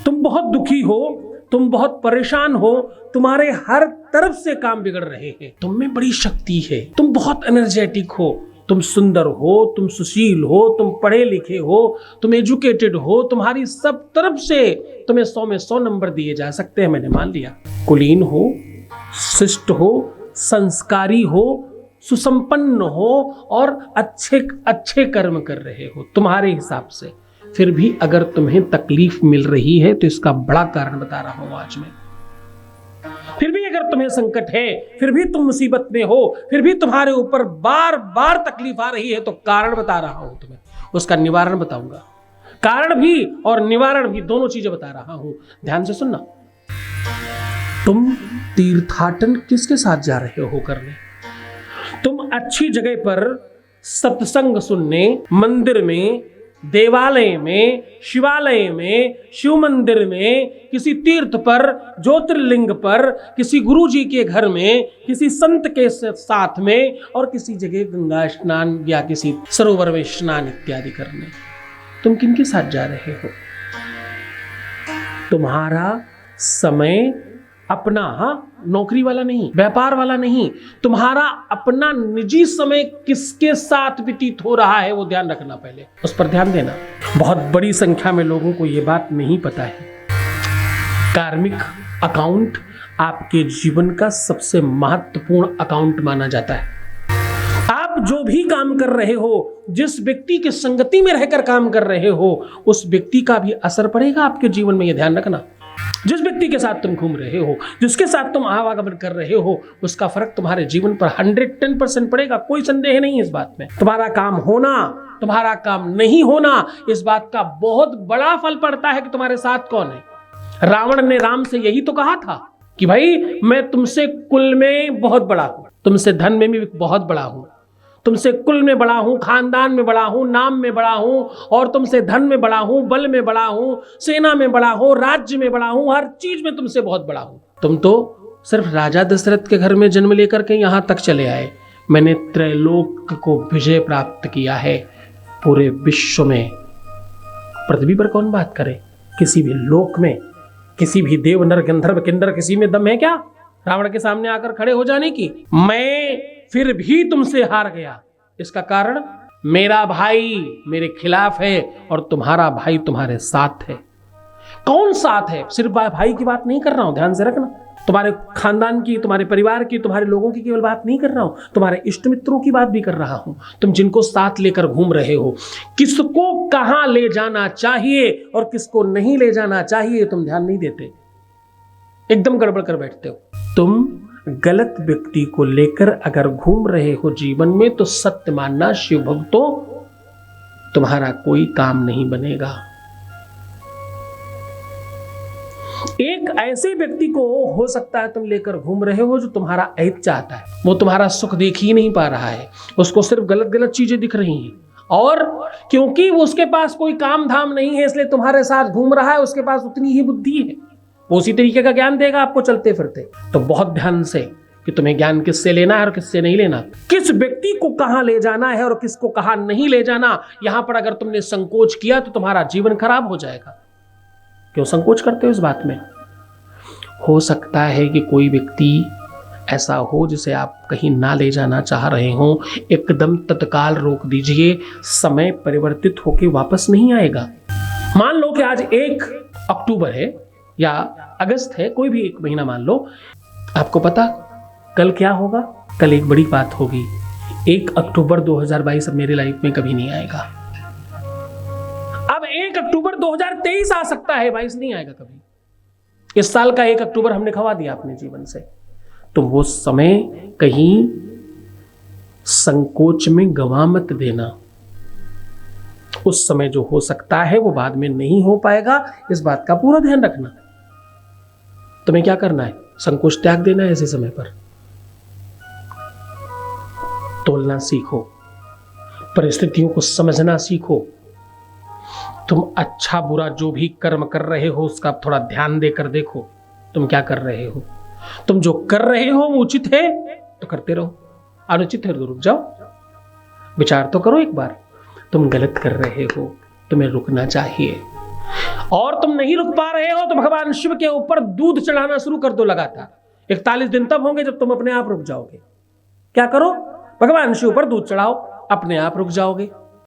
तुम बहुत दुखी हो, तुम बहुत परेशान हो, तुम्हारे हर तरफ से काम बिगड़ रहे हैं, तुम में बड़ी शक्ति है, तुम बहुत एनर्जेटिक हो, तुम सुंदर हो, तुम सुशील हो, तुम पढ़े लिखे हो, तुम एजुकेटेड हो, तुम्हारी सब तरफ से तुम्हें 100 में 100 नंबर दिए जा सकते हैं, मैंने मान लिया। कुलीन हो, शिष्ट हो, संस्कारी हो, सुसंपन्न हो और अच्छे अच्छे कर्म कर रहे हो तुम्हारे हिसाब से, फिर भी अगर तुम्हें तकलीफ मिल रही है तो इसका बड़ा कारण बता रहा हूं आज मैं। फिर भी अगर तुम्हें संकट है, फिर भी तुम मुसीबत में हो, फिर भी तुम्हारे ऊपर बार बार तकलीफ आ रही है, तो कारण बता रहा हूं तुम्हें, उसका निवारण बताऊंगा। कारण भी और निवारण भी, दोनों चीजें बता रहा हूं, ध्यान से सुनना। तुम तीर्थाटन किसके साथ जा रहे हो करने? तुम अच्छी जगह पर सत्संग सुनने, मंदिर में, देवालय में, शिवालय में, शिव मंदिर में, किसी तीर्थ पर, ज्योतिर्लिंग पर, किसी गुरुजी के घर में, किसी संत के साथ में, और किसी जगह गंगा स्नान या किसी सरोवर में स्नान इत्यादि करने। तुम किनके साथ जा रहे हो? तुम्हारा समय अपना, नौकरी वाला नहीं, व्यापार वाला नहीं, तुम्हारा अपना निजी समय किसके साथ व्यतीत हो रहा है वो ध्यान रखना, पहले उस पर ध्यान देना। बहुत बड़ी संख्या में लोगों को ये बात नहीं पता है। कार्मिक अकाउंट आपके जीवन का सबसे महत्वपूर्ण अकाउंट माना जाता है। आप जो भी काम कर रहे हो, जिस व्यक्ति की संगति में रहकर काम कर रहे हो, उस व्यक्ति का भी असर पड़ेगा आपके जीवन में, यह ध्यान रखना। जिस व्यक्ति के साथ तुम घूम रहे हो, जिसके साथ तुम आवागमन कर रहे हो, उसका फर्क तुम्हारे जीवन पर 110% पड़ेगा, कोई संदेह नहीं है इस बात में। तुम्हारा काम होना, तुम्हारा काम नहीं होना, इस बात का बहुत बड़ा फल पड़ता है कि तुम्हारे साथ कौन है। रावण ने राम से यही तो कहा था कि भाई मैं तुमसे कुल में बहुत बड़ा हूं, तुमसे धन में भी बहुत बड़ा हूं, तुमसे कुल में बड़ा हूं, खानदान में बड़ा हूं, नाम में बड़ा हूं, और तुमसे धन में बड़ा हूं, बल में बड़ा हूं, सेना में बड़ा हूं, राज्य में बड़ा हूं, हर चीज में तुमसे बहुत बड़ा हूं। तुम तो सिर्फ राजा दशरथ के घर में जन्म लेकर के यहां तक चले आए, मैंने त्रैलोक को विजय प्राप्त किया है। पूरे विश्व में, पृथ्वी पर कौन बात करे, किसी भी लोक में, किसी भी देव नर गंधर्व किन्नर, किसी में दम है क्या रावण के सामने आकर खड़े हो जाने की? मैं फिर भी तुमसे हार गया। इसका कारण मेरा भाई मेरे खिलाफ है और तुम्हारा भाई तुम्हारे साथ है। कौन साथ है? सिर्फ भाई की बात नहीं कर रहा हूं, ध्यान से रखना। तुम्हारे खानदान की, तुम्हारे परिवार की, तुम्हारे लोगों की केवल बात नहीं कर रहा हूं, तुम्हारे इष्ट मित्रों की बात भी कर रहा हूं। तुम जिनको साथ लेकर घूम रहे हो, किसको कहां ले जाना चाहिए और किसको नहीं ले जाना चाहिए तुम ध्यान नहीं देते, एकदम गड़बड़ कर बैठते हो। तुम गलत व्यक्ति को लेकर अगर घूम रहे हो जीवन में, तो सत्य मानना शिव भक्तों, तुम्हारा कोई काम नहीं बनेगा। एक ऐसे व्यक्ति को हो सकता है तुम लेकर घूम रहे हो जो तुम्हारा ऐब चाहता है, वो तुम्हारा सुख देख ही नहीं पा रहा है, उसको सिर्फ गलत गलत चीजें दिख रही हैं, और क्योंकि वो उसके पास कोई काम धाम नहीं है इसलिए तुम्हारे साथ घूम रहा है, उसके पास उतनी ही बुद्धि है, वो उसी तरीके का ज्ञान देगा आपको चलते फिरते। तो बहुत ध्यान से कि तुम्हें ज्ञान किससे लेना है और किससे नहीं लेना, किस व्यक्ति को कहां ले जाना है और किसको कहां नहीं ले जाना। यहां पर अगर तुमने संकोच किया तो तुम्हारा जीवन खराब हो जाएगा। क्यों संकोच करते हो इस बात में? हो सकता है कि कोई व्यक्ति ऐसा हो जिसे आप कहीं ना ले जाना चाह रहे हो, एकदम तत्काल रोक दीजिए, समय परिवर्तित होकर वापस नहीं आएगा। मान लो कि आज 1 अक्टूबर है या अगस्त है, कोई भी एक महीना मान लो, आपको पता कल क्या होगा? कल एक बड़ी बात होगी। 1 अक्टूबर 2022 अब मेरी लाइफ में कभी नहीं आएगा। अब 1 अक्टूबर 2023 आ सकता है, 22 नहीं आएगा कभी। इस साल का 1 अक्टूबर हमने खवा दिया अपने जीवन से, तो वो समय कहीं संकोच में गंवा मत देना। उस समय जो हो सकता है वो बाद में नहीं हो पाएगा, इस बात का पूरा ध्यान रखना। तुम्हें क्या करना है? संकोच त्याग देना है। ऐसे समय पर तोलना सीखो, परिस्थितियों को समझना सीखो। तुम अच्छा बुरा जो भी कर्म कर रहे हो उसका थोड़ा ध्यान देकर देखो तुम क्या कर रहे हो। तुम जो कर रहे हो वो उचित है तो करते रहो, अनुचित है तो रुक जाओ, विचार तो करो एक बार। तुम गलत कर रहे हो, तुम्हें रुकना चाहिए। और तुम नहीं रुक पा रहे हो तो भगवान शिव के ऊपर दूध चढ़ाना शुरू कर दो लगातार। 41 दिन तब होंगे जब तुम अपने आप रुक जाओगे। क्या करो? भगवान शिव पर दूध चढ़ाओ, अपने आप रुक जाओगे।